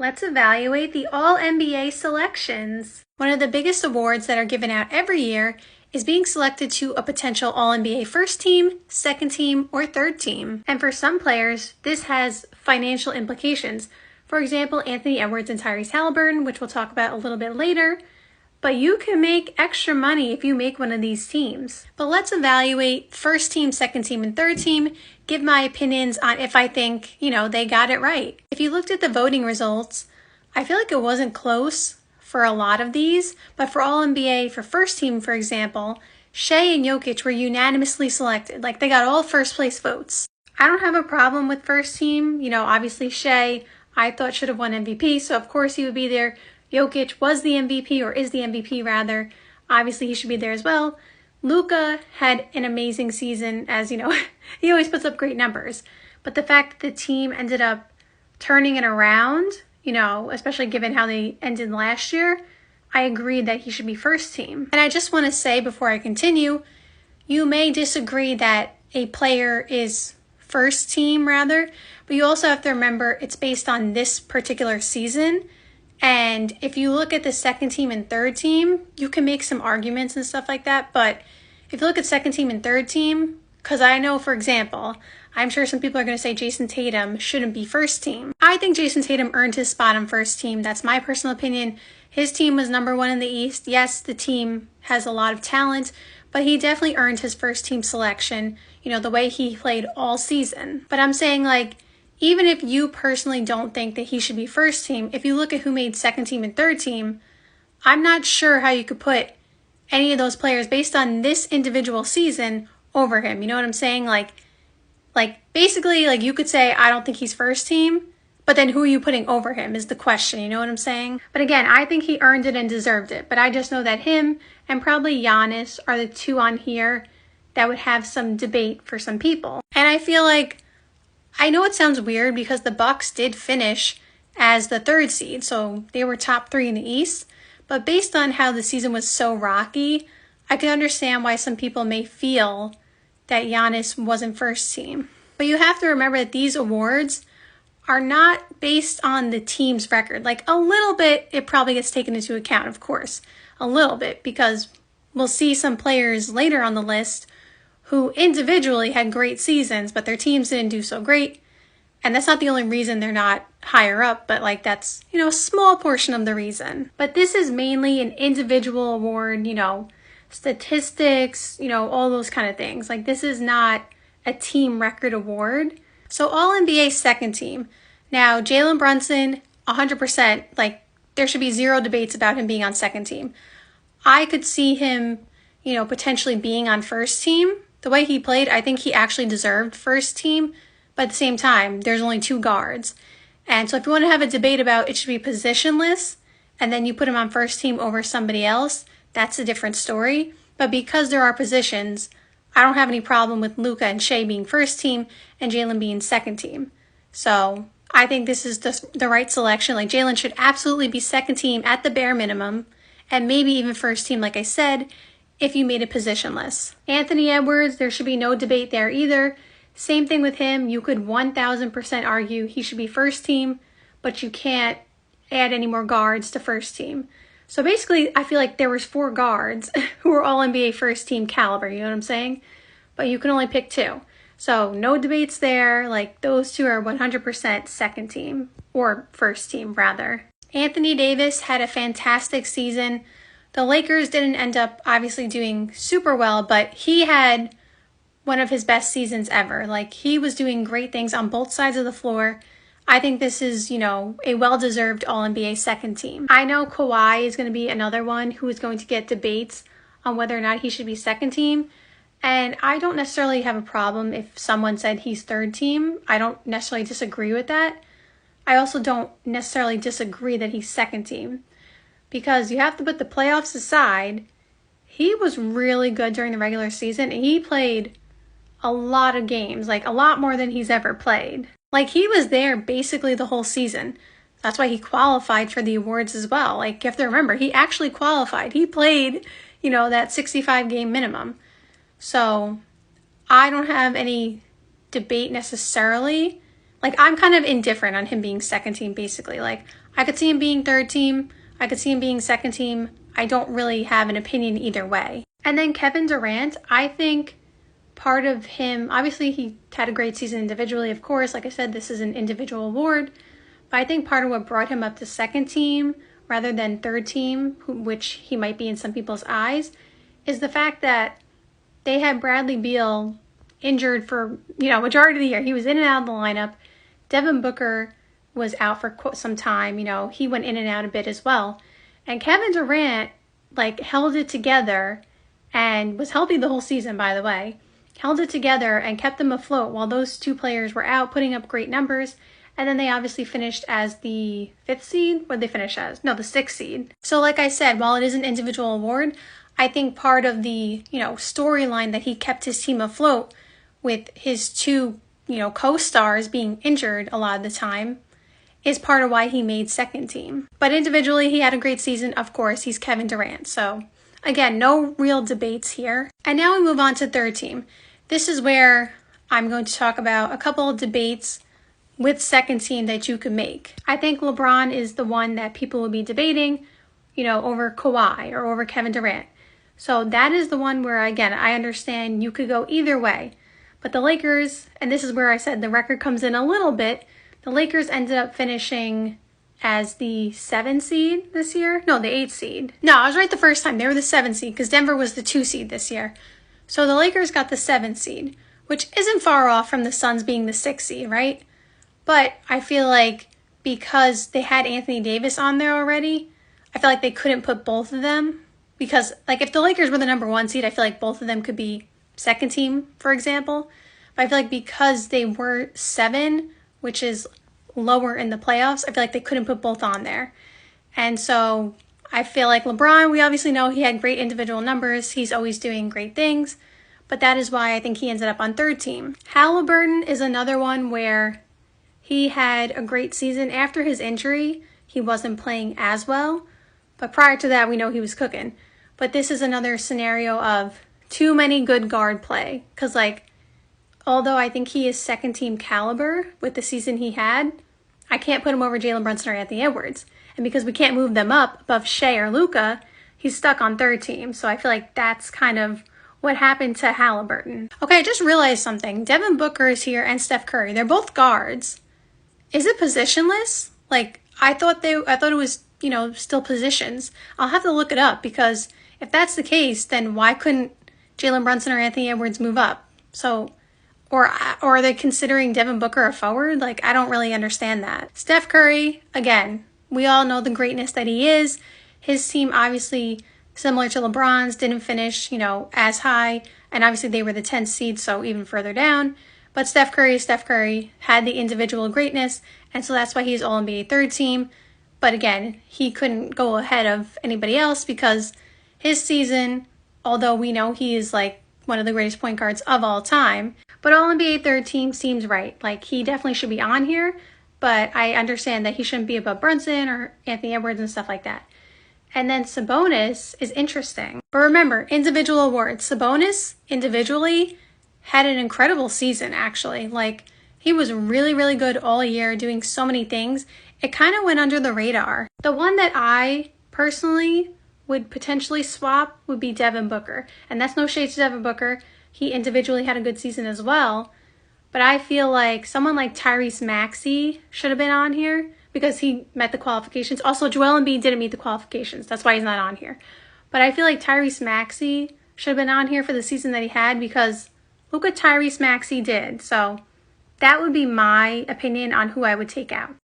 Let's evaluate the All-NBA selections. One of the biggest awards that are given out every year is being selected to a potential All-NBA first team, second team, or third team. And for some players, this has financial implications. For example, Anthony Edwards and Tyrese Halliburton, which we'll talk about a little bit later. But you can make extra money if you make one of these teams. But let's evaluate first team, second team, and third team, give my opinions on if I think, they got it right. If you looked at the voting results, I feel like it wasn't close for a lot of these, but for All-NBA, for first team, for example, Shea and Jokic were unanimously selected. Like, they got all first place votes. I don't have a problem with first team. Obviously Shea, I thought should have won MVP, so of course he would be there. Jokic was the MVP, or is the MVP rather. Obviously, he should be there as well. Luka had an amazing season, as you know, he always puts up great numbers. But the fact that the team ended up turning it around, especially given how they ended last year, I agreed that he should be first team. And I just want to say before I continue, you may disagree that a player is first team rather, but you also have to remember it's based on this particular season. And if you look at the second team and third team, you can make some arguments and stuff like that. But if you look at second team and third team, because I know, for example, I'm sure some people are going to say Jason Tatum shouldn't be first team. I think Jason Tatum earned his spot on first team. That's my personal opinion. His team was number one in the East. Yes, the team has a lot of talent, but he definitely earned his first team selection, the way he played all season. But I'm saying, even if you personally don't think that he should be first team, if you look at who made second team and third team, I'm not sure how you could put any of those players based on this individual season over him. You know what I'm saying? Basically, you could say, I don't think he's first team, but then who are you putting over him is the question. You know what I'm saying? But again, I think he earned it and deserved it. But I just know that him and probably Giannis are the two on here that would have some debate for some people. And I feel like, I know it sounds weird because the Bucks did finish as the third seed, so they were top three in the East. But based on how the season was so rocky, I can understand why some people may feel that Giannis wasn't first team. But you have to remember that these awards are not based on the team's record. A little bit, it probably gets taken into account, of course. A little bit, because we'll see some players later on the list who individually had great seasons, but their teams didn't do so great. And that's not the only reason they're not higher up, but that's, a small portion of the reason. But this is mainly an individual award, statistics, all those kind of things. This is not a team record award. So All-NBA second team. Now, Jalen Brunson, 100%, there should be zero debates about him being on second team. I could see him, potentially being on first team. The way he played, I think he actually deserved first team, but at the same time, there's only two guards. And so if you want to have a debate about it should be positionless, and then you put him on first team over somebody else, that's a different story. But because there are positions, I don't have any problem with Luka and Shea being first team and Jalen being second team. So I think this is the right selection. Jalen should absolutely be second team at the bare minimum, and maybe even first team, like I said, if you made it positionless. Anthony Edwards, there should be no debate there either. Same thing with him. You could 1000% argue he should be first team, but you can't add any more guards to first team. So basically, I feel like there was 4 guards who were all NBA first team caliber, you know what I'm saying? But you can only pick 2. So no debates there. Those 2 are 100% second team, or first team rather. Anthony Davis had a fantastic season. The Lakers didn't end up obviously doing super well, but he had one of his best seasons ever. He was doing great things on both sides of the floor. I think this is, a well-deserved All-NBA second team. I know Kawhi is going to be another one who is going to get debates on whether or not he should be second team. And I don't necessarily have a problem if someone said he's third team. I don't necessarily disagree with that. I also don't necessarily disagree that he's second team. Because you have to put the playoffs aside, he was really good during the regular season, and he played a lot of games, a lot more than he's ever played. He was there basically the whole season. That's why he qualified for the awards as well. You have to remember, he actually qualified. He played, that 65 game minimum. So I don't have any debate necessarily. I'm kind of indifferent on him being second team, basically. I could see him being third team. I could see him being second team. I don't really have an opinion either way. And then Kevin Durant, I think part of him, obviously he had a great season individually, of course. Like I said, this is an individual award. But I think part of what brought him up to second team rather than third team, which he might be in some people's eyes, is the fact that they had Bradley Beal injured for, majority of the year. He was in and out of the lineup. Devin Booker was out for some time. He went in and out a bit as well. And Kevin Durant, held it together and was healthy the whole season, by the way. Held it together and kept them afloat while those two players were out, putting up great numbers. And then they obviously finished as the 5th seed. What did they finish as? No, the 6th seed. So like I said, while it is an individual award, I think part of the, storyline that he kept his team afloat with his two, co-stars being injured a lot of the time is part of why he made second team. But individually, he had a great season. Of course, he's Kevin Durant. So again, no real debates here. And now we move on to third team. This is where I'm going to talk about a couple of debates with second team that you could make. I think LeBron is the one that people will be debating, over Kawhi or over Kevin Durant. So that is the one where, again, I understand you could go either way. But the Lakers, and this is where I said the record comes in a little bit, the Lakers ended up finishing as the 7th seed this year. No, the 8th seed. No, I was right the first time. They were the 7th seed because Denver was the 2 seed this year. So the Lakers got the 7th seed, which isn't far off from the Suns being the 6th seed, right? But I feel like because they had Anthony Davis on there already, I feel like they couldn't put both of them. Because, if the Lakers were the number 1 seed, I feel like both of them could be second team, for example. But I feel like because they were 7, which is lower in the playoffs, I feel like they couldn't put both on there. And so I feel like LeBron, we obviously know he had great individual numbers. He's always doing great things. But that is why I think he ended up on third team. Halliburton is another one where he had a great season. After his injury, he wasn't playing as well. But prior to that, we know he was cooking. But this is another scenario of too many good guard play. Because, although I think he is second team caliber with the season he had, I can't put him over Jalen Brunson or Anthony Edwards. And because we can't move them up above Shea or Luka, he's stuck on third team. So I feel like that's kind of what happened to Halliburton. Okay, I just realized something. Devin Booker is here and Steph Curry. They're both guards. Is it positionless? I thought it was, still positions. I'll have to look it up because if that's the case, then why couldn't Jalen Brunson or Anthony Edwards move up? So, or are they considering Devin Booker a forward? I don't really understand that. Steph Curry, again, we all know the greatness that he is. His team, obviously, similar to LeBron's, didn't finish, as high. And obviously they were the 10th seed, so even further down. But Steph Curry had the individual greatness. And so that's why he's All-NBA third team. But again, he couldn't go ahead of anybody else because his season, although we know he is one of the greatest point guards of all time, but All-NBA third team seems right. He definitely should be on here, but I understand that he shouldn't be above Brunson or Anthony Edwards and stuff like that. And then Sabonis is interesting. But remember, individual awards. Sabonis individually had an incredible season, actually. He was really, really good all year, doing so many things. It kind of went under the radar. The one that I personally would potentially swap would be Devin Booker. And that's no shade to Devin Booker. He individually had a good season as well. But I feel like someone like Tyrese Maxey should have been on here because he met the qualifications. Also, Joel Embiid didn't meet the qualifications. That's why he's not on here. But I feel like Tyrese Maxey should have been on here for the season that he had because look what Tyrese Maxey did. So that would be my opinion on who I would take out.